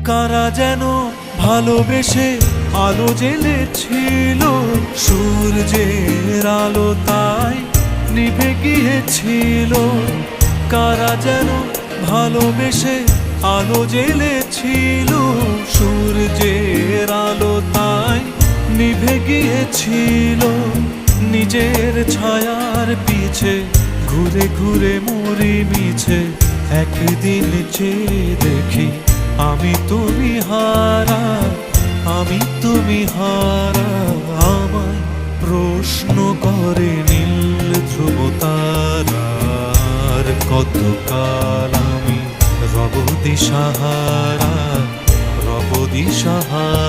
কারা যেন ভালোবেসে আলো জ্বেলেছিল, সূর্যের আলো তাই নিভে গিয়েছিল। কারা যেন ভালোবেসে আলো জ্বেলেছিল, সূর্যের আলো তাই নিভে গিয়েছিল। নিজের ছায়ার পিছে ঘুরে ঘুরে মরি মিছে, একদিন চেয়ে দেখি আমি তুমি হারা, আমি তুমি হারা। আমায় প্রশ্ন করে নীল ধ্রুব তারার, কতকাল আমি রব দিশাহারা, রব দিশাহারা।